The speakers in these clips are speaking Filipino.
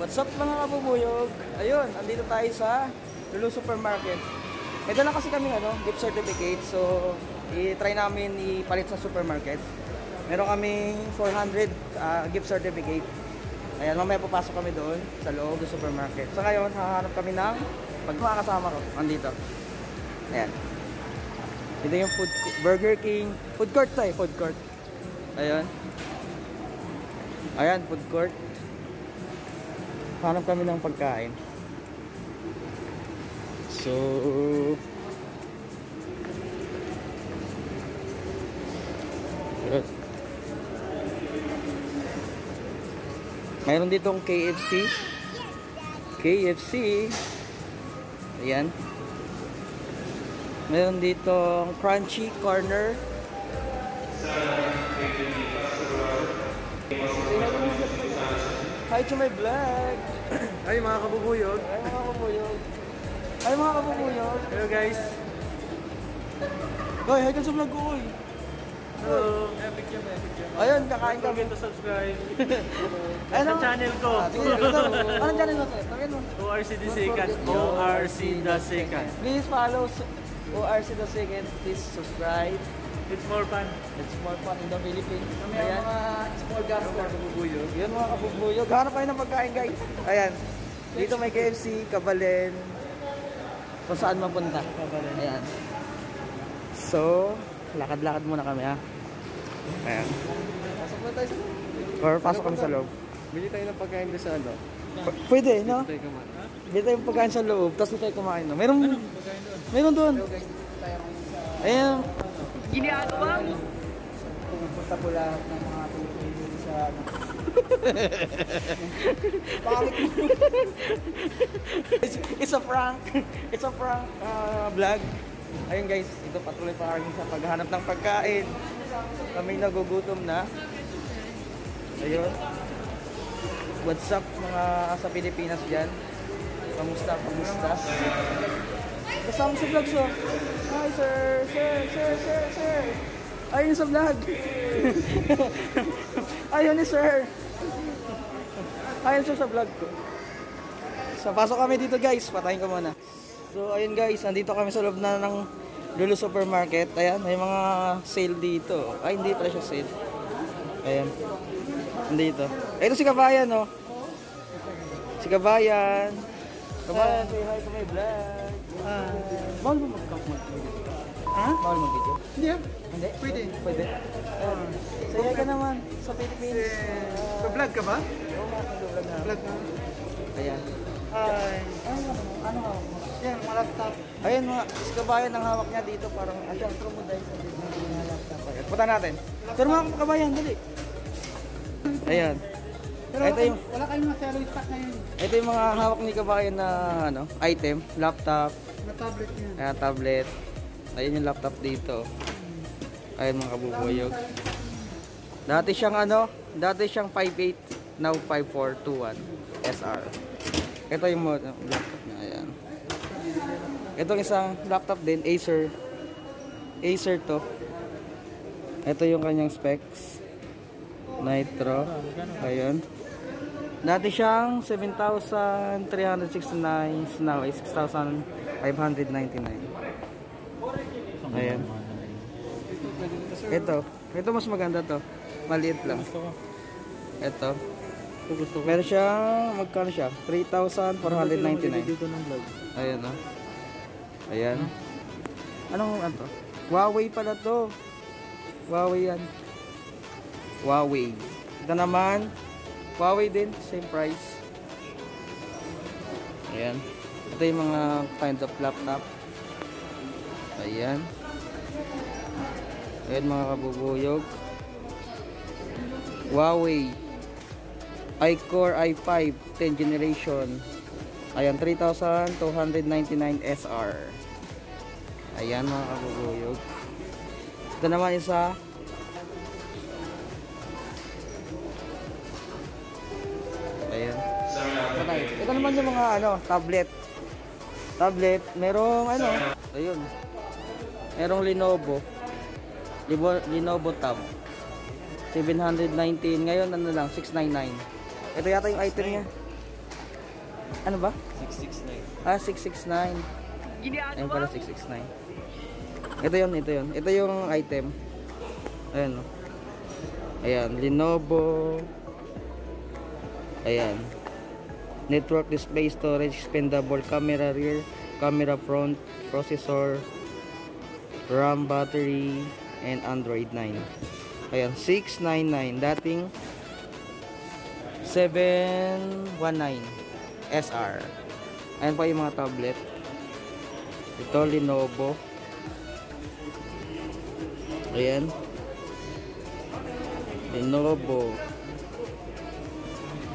What's up mga kabubuyog? Ayun, andito tayo sa Lulu Supermarket. May dala kasi kami gift certificate. So, i-try namin ipalit sa supermarket. Meron kaming 400 gift certificate. Ayan, mamaya papasok kami doon sa loob ng supermarket. So ngayon, hahanap kami ng pagkakasama ko. Andito. Ayan. Ito yung Burger King. Food court tayo, food court. Ayan. Ayan, food court. Hanap kami ng pagkain. So good. Mayroon ditong KFC. KFC. Ayan. Mayroon ditong Crunchy Corner. Hi to my vlog. Ay mga kabubuyog. Ay mga kabubuyog. Ay mga kabubuyog. Hello guys. Goy, hi ka sa vlog ko, oy. Hello. Ayun, kakain Don't kami. forget to subscribe Ayun sa ang channel ko. Sige, ito. Anong channel mo? Tawagin mo. ORC the Second. ORC the Second. Please follow ORC the Second. Please subscribe. It's more fun. It's more fun in the Philippines. Kami Ayan. ang mga small guys mga kabubuyog. Yun mga kabubuyog. Hanap kayo ng pagkain, guys. Ayan. Dito may KFC, Kabalen. Kung saan mapunta. Kabalen. Ayan. So, lakad-lakad muna kami, ha. Ayan. Pasok na tayo sa loob. Or pasok kami sa loob. Bili tayo ng pagkain doon sa ano. Pwede, no? Tayo kumain. Bili tayong pagkain sa loob, tapos dito tayo kumain, no? Meron doon. Hello guys, dito tayo ngayon sa Ayan. ginagawa. Pupunta po lahat ng mga Pilipino sa bakit? It's a prank. It's a prank vlog. Ayun guys, ito patuloy pa kami sa paghahanap ng pagkain. Kami nagugutom na. Ayun. What's up mga sa Pilipinas dyan? Kamusta? Kamusta? Kasama sa vlog, so. Hi sir! Sir! Ayun sa vlog! Ayun ni sir! Ayun siya sa vlog ko. So pasok kami dito guys, patayin ko muna. So ayun guys, andito kami sa loob na ng Lulu Supermarket. Ayan, may mga sale dito. Ay, hindi pala siya sale. Ayan. Andito. Ito si Kabayan, no? Si Kabayan. Kabayan, say hi to my vlog. Bawal mo mag-video? Ha? Bawal mag-video? Hindi. Hindi? Pwede. Pwede. Saya ka naman sa Philippines. Vlog ka ba? Oo nga, nag-vlog na. Vlog na. Ayan. Hi. Ano hawak mo? Yan, mga laptop. Ayun mga, si Kabayan ang hawak niya dito. Parang, asya, throw mo dahil sa dito ng laptop. Ayan, punta natin. Pero mga Kabayan, dali. Ayan. Pero Ito yung, wala kayong masyado stock ngayon. ito yung mga hawak ni Kabayan na item. Laptop. Na tablet niya. Ayan, tablet. Ayun yung laptop dito. Ayun mga kabubuyog. Dati siyang 5.8, now 5.421 SR. Ito yung laptop niya, ayan. Itong isang laptop din, Acer. Acer to. Ito yung kanyang specs. Nitro. Ayun. Dati siyang 7,369, now is 6,599. Ayan. Ito mas maganda to. Maliit lang. Ito. Meron siyang, magkano siya? 3,499. Ayan, oh. Ayan. Anong ano to? Huawei pala to. Huawei yan. Huawei. Ito naman, Huawei din, same price. Ayan. Ito yung mga kind of laptop. Ayan. Ayan mga kabubuyog. Huawei iCore i5 10th generation. Ayan, 3,299 SR. Ayan mga kabubuyog. Ito naman isa. Ayan. Ito naman yung mga ano, tablet. Tablet, merong ano, ayun. Merong Lenovo. Lenovo Tab. 719. Ngayon ano lang, 699. Ito yata yung item niya. Ano ba? 669. Ah, 669. Ayun pala, 669. Ito yun, ito yun. Ito yung item. Ayan, no? Ayan, Lenovo. Ayan. Network display, storage, expandable, camera rear, camera front, processor, RAM, battery, and Android 9. Ayan, 699. Dating 719 SR. Ayan pa yung mga tablet. Ito, Lenovo. Ayan. Lenovo.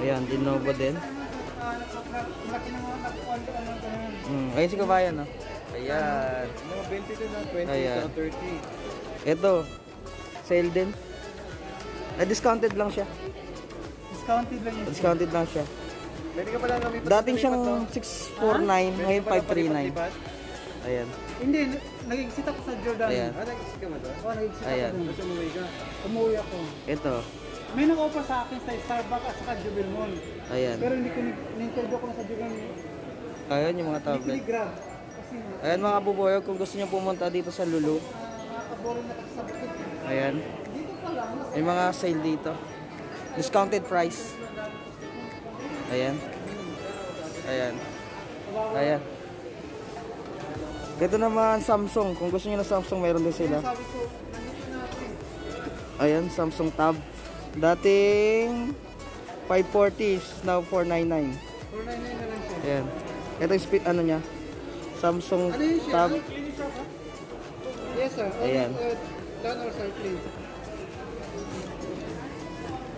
Ayan, Lenovo din. Laki ng mga nagkuhan ka ng ganun. Ayun si kabayan, no? Ayan. Mga 20 din na, 20 Ayan. sa 30. Ito, sale din. Na-discounted lang siya. Discounted lang yun. Discounted lang siya. Pwede ka pala lumipat. Dating siyang 649, ngayon 539. Ayan. Hindi, nag-exit ako sa Jordan. Ayan. Nag-isip ka ba doon? Oo, nag-exit Ayan. ako doon. Tapos umuwi ka. Umuwi ako. Ito. May nag-offer sa akin sa Starbucks at saka Jubil Mall. Ayan. Pero hindi ko ni-interview ko na sa Jubil Mall. Ayan yung mga Hindi ko tablet. ni-grab. Kasi Ayan mga buboyog, kung gusto niyo pumunta dito sa Lulu. nakakaboring na kasi sa bukid. Ayan. Dito pa lang. May mga sale dito. Discounted price. Ayan. Ayan. Ayan. Ito naman Samsung. Kung gusto niyo na Samsung, meron din sila. Sabi ko, nandito natin. Ayan, Samsung Tab. Dating 540 is now 499. 499 na lang siya. Ayan. Ito yung speed ano niya. Samsung Ano yun siya? Tab. Yes sir. Ayan. Down or sir please.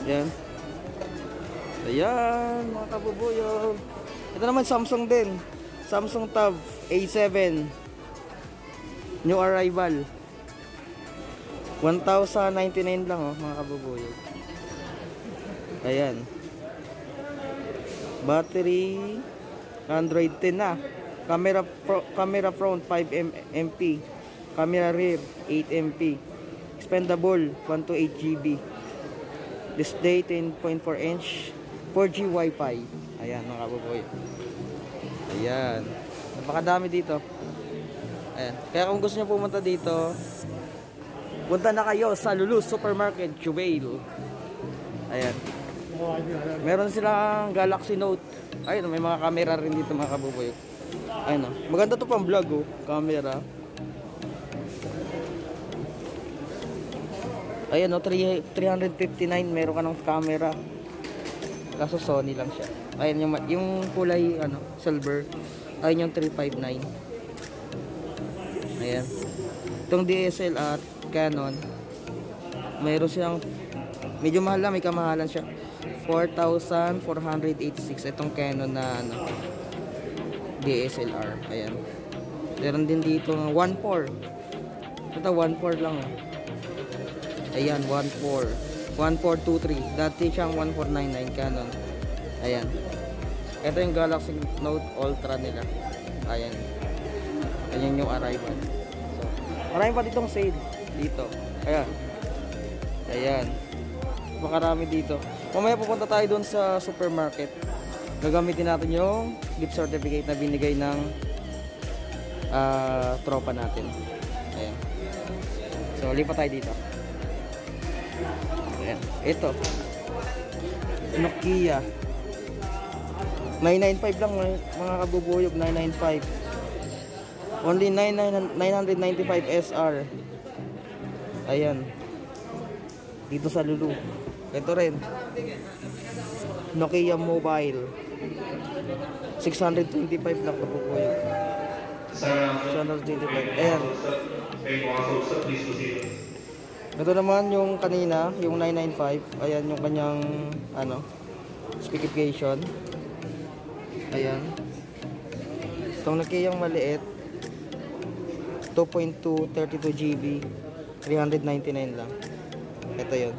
Ayan. Ayan, mga kabubuyog. Ito naman Samsung din. Samsung Tab A7. New arrival. 1,099 lang oh, mga kabubuyog. Ayan. Battery Android 10 na. Camera front 5 MP. Camera rear 8 MP. Expandable 128 GB. Display 10.4 inch. 4G Wi-Fi. Ayan mga kabubuyog. Ayan. Napakadami dito. Ayan. Kaya kung gusto niyo pumunta dito, punta na kayo sa Lulu Supermarket, Jubail. Ayan. Meron silang Galaxy Note. Ayun, may mga camera rin dito mga kabubuyog. Ayun, oh. Maganda to pang vlog, oh. Camera. Ayun, oh, 359 meron ka ng camera. Kaso Sony lang siya. Ayun, yung kulay, ano, silver. Ayun yung 359. Ayan. Itong DSLR, Canon, mayroon siyang, medyo mahal lang, may kamahalan siya. 4,486. Itong Canon na, ano, DSLR. Ayan. Meron din dito ng 1.4. Ito 1.4 lang, oh. Ayan, 1.4. 1423. Dati siyang 1499 Canon. Ayan. Ito yung Galaxy Note Ultra nila. Ayan. Ayan yung arrival. So, marami pa ditong sale. Dito. Ayan. Ayan. Makarami dito. Mamaya pupunta tayo doon sa supermarket. Gagamitin natin yung gift certificate na binigay ng tropa natin. Ayan. So, lipat tayo dito. Ayan. Ito. Nokia. 995 lang mga kabubuyog. 995. Only 995 SR. Ayan. Dito sa Lulu. Ito rin. Nokia Mobile. 625 lang kabubuyog. 625. Ayan. Ito naman yung kanina, yung 995. Ayan yung kanyang ano, specification. Ayan. Itong Nokia yung maliit. 2.2 32 GB. 399 lang. Ito yun.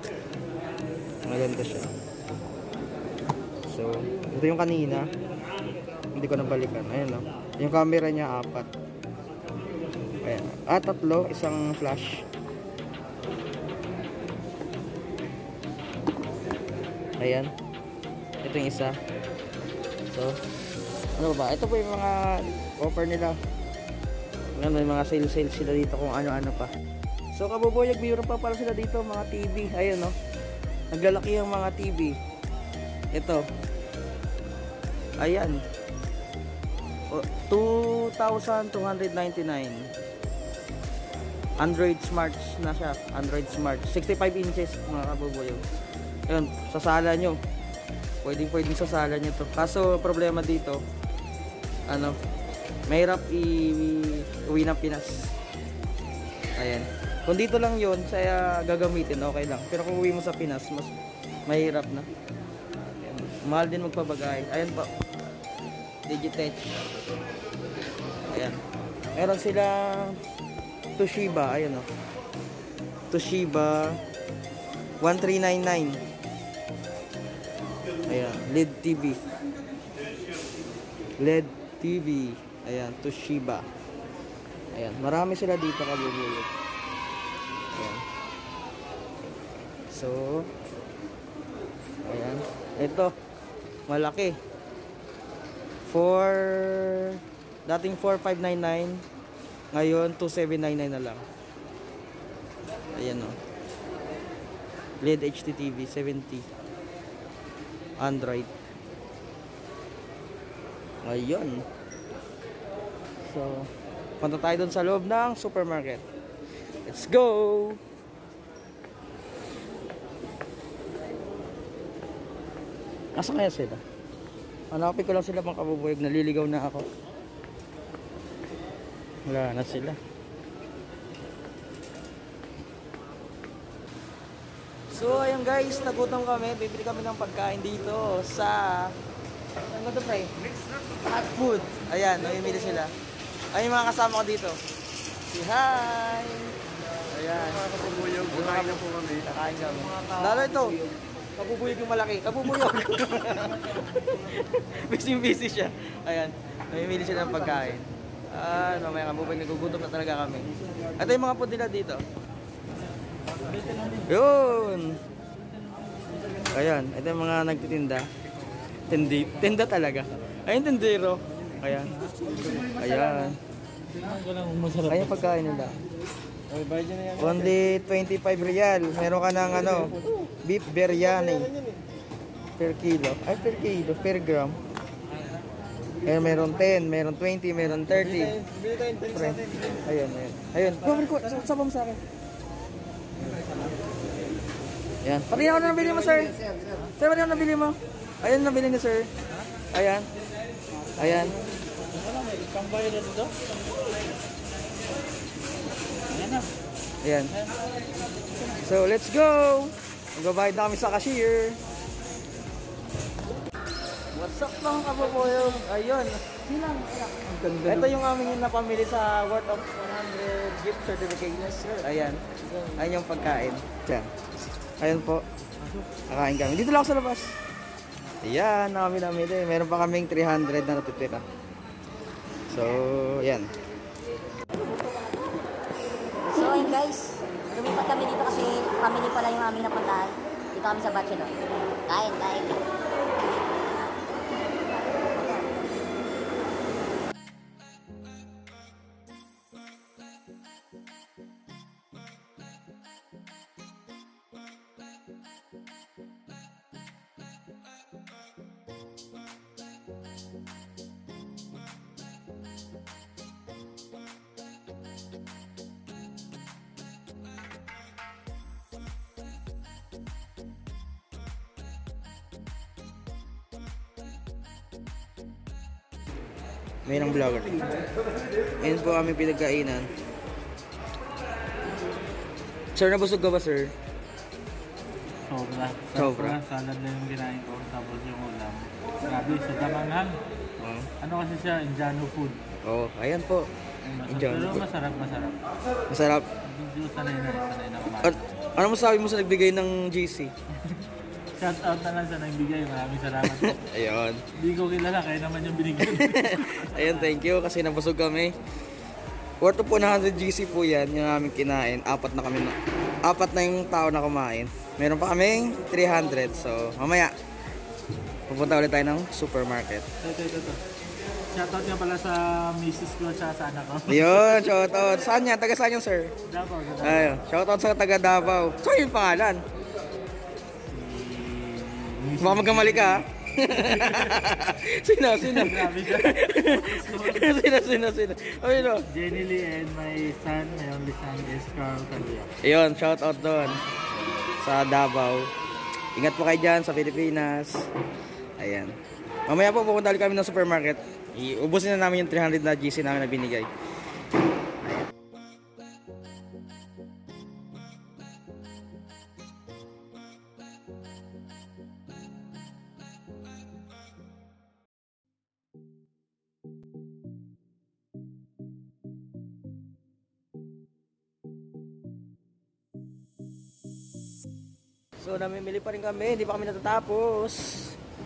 Maganda siya. So, ito yung kanina. Hindi ko nabalikan. Ayan o. Yung camera niya, 4. Ayan. 3. Isang flash. Ayan. Ito yung isa. So, ano ba? Ito po yung mga offer nila. May mga sales sila dito kung ano-ano pa. So kabubuyag, mayroon pa pala sila dito mga TV. Ayun no. Naglalaki yung mga TV. Ito. Ayan. 2,299. Android Smart na siya. Android Smart. 65 inches mga kabubuyag. Ayun, sa sala nyo. Pwedeng sa sala nyo to. Kaso problema dito, ano, mahirap uwi ng Pinas. Ayan. Kung dito lang yun, saya gagamitin, okay lang. Pero kung uwi mo sa Pinas, mas mahirap na. Ayan. Mahal din magpabagay. Ayan po. Digitech. Ayan. Meron silang Toshiba. Ayan o. Toshiba 1399. Ayan. LED TV. LED TV. Ayan. Toshiba. Ayan. Marami sila dito kabubulot. Ayan. So, ayan. Ito. Malaki. Dating 4,599. Ngayon, 2,799 na lang. Ayan o. LED HDTV 70. Android. Ayun. So, punta tayo dun sa loob ng supermarket. Let's go! Asa kaya sila? Hanapin ko lang sila mga kabubuyog. Naliligaw na ako. Wala na sila. So, ayun guys, nagutom kami. Bibili kami ng pagkain dito sa... Ano ba ito, pre? Hot food. Ayan, namimili sila. Ayun yung mga kasama ko dito. Si hi! Ayan. Mga kapabuyog, kumain na po kami. Kakain kami. Lalo ito. Kabubuyog yung malaki. Kabubuyog. Busy siya. Ayan. Namimili sila ng pagkain. Mamaya kabubuyog. Nagugutom na talaga kami. Ito yung mga food nila dito. Yun. Ayan. Ito yung mga nagtitinda. Tinda talaga. Ayun, tindero. Ayan. Ayan. Ayan pagkain nila. Only 25 real. Meron ka ng beef biryani. Per kilo. Ay, per kilo. Per gram. Ayan, meron 10, meron 20, meron 30. Ayun. Ayun. Sabang sa akin. Ayan. Pati ako na nabili mo, sir. Sir, pati ako nabili mo. Ayan, nabili ni sir. Ayan. Ayan. Pangbayad na dito? Ayan na. Ayan. So, let's go! Magbabayad na kami sa cashier. What's up mga kababoyog? Ayun. Ito yung aming napamili sa worth of 100 gift certificates. Ayan. Ayan yung pagkain. Diyan. Ayan po. Kakain kami. Dito lang ako sa labas. Ayan, namili. Meron pa kaming 300 na natitira. So, yan. So, ayun guys. Lumipat kami dito kasi family pala yung aming napuntahan. Dito kami sa Bachelor. Kain. May ng vlogger. Ayun po aming pinagkainan. Sir, nabusog ka ba, sir? Sobra. Salad na yung ginain ko, tapos yung ulam. Grabe, sa damangan. Ano kasi siya, Indiano food. Oh, ayan po. Diyan. Pero masarap. Masarap. Medyo sanay na kumain. At ano masabi mo sa nagbigay ng GC? Shout out na lang sa nagbigay. Maraming salamat po. Ayun. Hindi ko kilala, kaya naman yung binigyan. Ayun, thank you kasi nabusog kami. Worth po na 100 GC po yan, yung aming kinain. Apat na yung tao na kumain. Meron pa kaming 300. So, mamaya, pupunta ulit tayo ng supermarket. Ito. Shout out nga pala sa misis ko at sa anak ko. Ayun, shoutout. Saan yan? Taga saan yung sir? Davao. Ayun, shoutout sa taga Davao. So, yung pangalan? Baka magkamali ka, ha? Sino? Grabe siya. Sino? Ayun, o. Jenny Lee and my son, my only son is Carl Calio. Ayun, shoutout doon sa Davao. Ingat po kayo dyan sa Pilipinas. Ayan. Mamaya po pupunta ulit kami ng supermarket. Iubusin na namin yung 300 na GC namin na binigay. So namimili pa rin kami, hindi pa kami natatapos.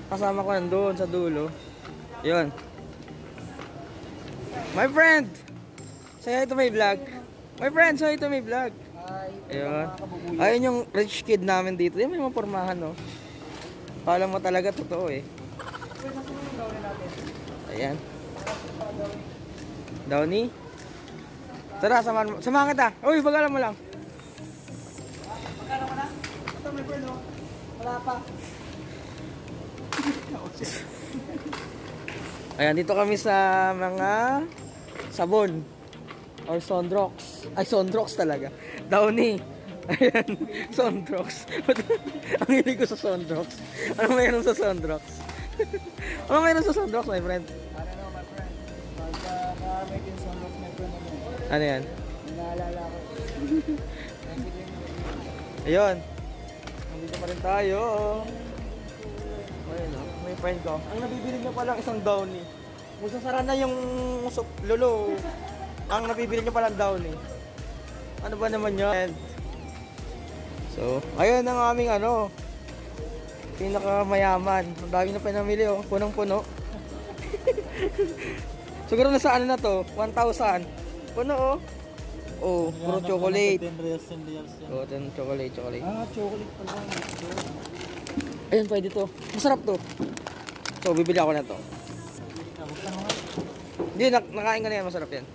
Kasama ko nandun sa dulo. Yun. My friend! Say hi to my vlog. My friend, say hi to my vlog. Ayun. Ayun yung rich kid namin dito. Yung may mga pormahan, no? Kala mo talaga totoo eh. Ayan. Downy? Tara, samahan kita. Uy, bagalan mo lang. Wala pa. Ayan, dito kami sa mga sabon or Sondrox. Ay, Sondrox talaga. Downy. Ayan, Sondrox. Ang hilig ko sa Sondrox. Ano mayroon sa Sondrox? Ano mayroon sa Sondrox, my friend? I don't know, my friend. Pagka nakamit yung son of my friend naman, Ano yan? naalala ko. Ayun. Nandito pa rin tayo. Ayun, oh, may friend ko. Ang nabibili niya palang isang Downy. Musasara na yung lolo. Ang nabibili niya palang Downy. Ano ba naman yun? So, ayun ang aming pinakamayaman. Ang dami na pinamili, oh. Punong-puno. Siguro nasa ano na to? 1,000. Puno, oh. Oh, puro chocolate. 10 reals yan. Oh, chocolate. Ah, chocolate pala. Ayun, pwede to. Masarap to. So, bibili ako na to. Hindi, nakain ka na yan. Masarap yan.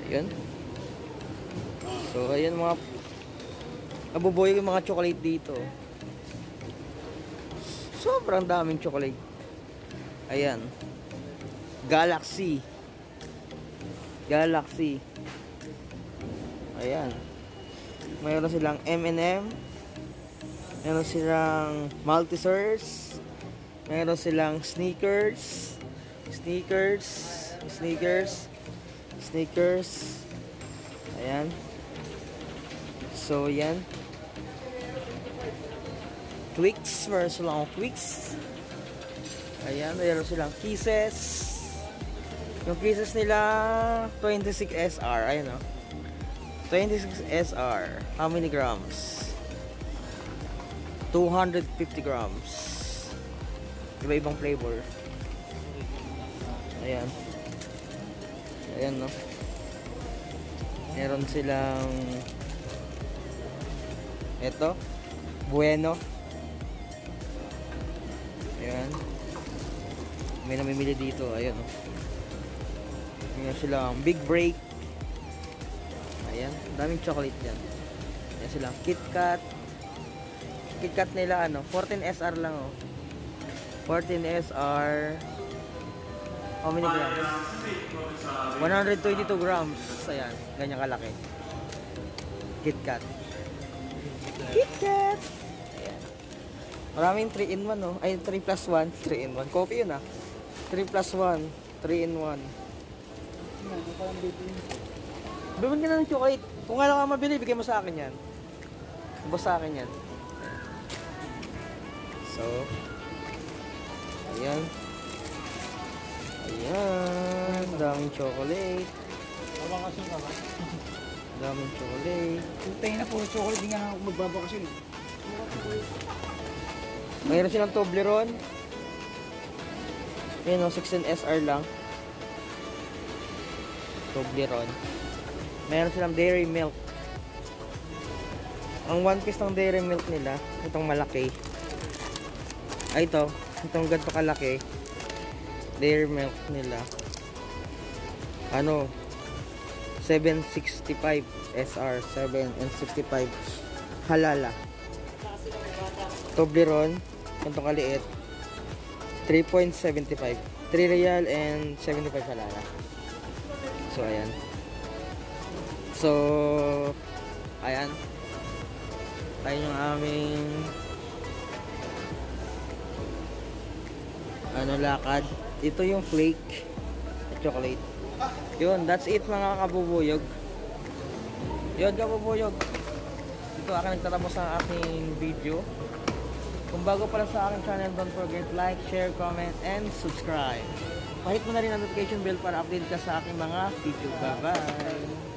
Ayun. So, ayun mga nabubuhay yung mga chocolate dito. Sobrang daming chocolate. Ayan. Galaxy. Ayan. Mayroon silang M&M. Mayroon silang Maltesers. Mayroon silang Snickers. Ayan. So, yan. Twix. Mayroon silang Twix. Ayan. Mayroon silang Kisses. Yung Kisses nila 26SR. Ayan, o. 26SR. How many grams? 250 grams. Iba-ibang flavor. Ayan. Ayan, no. Meron silang eto. Bueno. Ayan. May namimili dito. Ayan, no. Meron silang Big Break. Ayan. Daming chocolate yan. Ayan silang KitKat. KitKat nila 14SR lang, oh. 14SR. How many grams? 122 grams. Ayan, ganyan kalaki. KitKat. Ayan. Maraming 3-in-1, no? Ay, 3+1. 3-in-1. Coffee yun, 3+1. 3-in-1. Bibili ka na ng chocolate. Kung ano ka mabili, bigay mo sa akin yan. Ubos sa akin yan. So, ayan. Ayan, daming chocolate. Babakasyon ka ba? Daming chocolate. Putay na po, chocolate din nga ako magbabakasyon. Mayroon silang Toblerone. Ayan o, 16SR lang. Toblerone. Mayroon silang Dairy Milk. Ang one piece ng Dairy Milk nila, itong malaki. Ay ito, itong ganito kalaki. Dairy Milk nila. Ano? 765 SR, 7 and 65 halala. Toblerone, ganito kaliit. 3.75. 3 real and 75 halala. So ayan. So ayan. Ayun yung aming lakad. Ito yung flake at chocolate. Yun, that's it mga kabubuyog. Yun kabubuyog. Dito akin nagtatapos ang aking video. Kung bago pa lang sa aking channel, don't forget like, share, comment, and subscribe. Pahit mo na rin ang notification bell para update ka sa aking mga video. Bye-bye!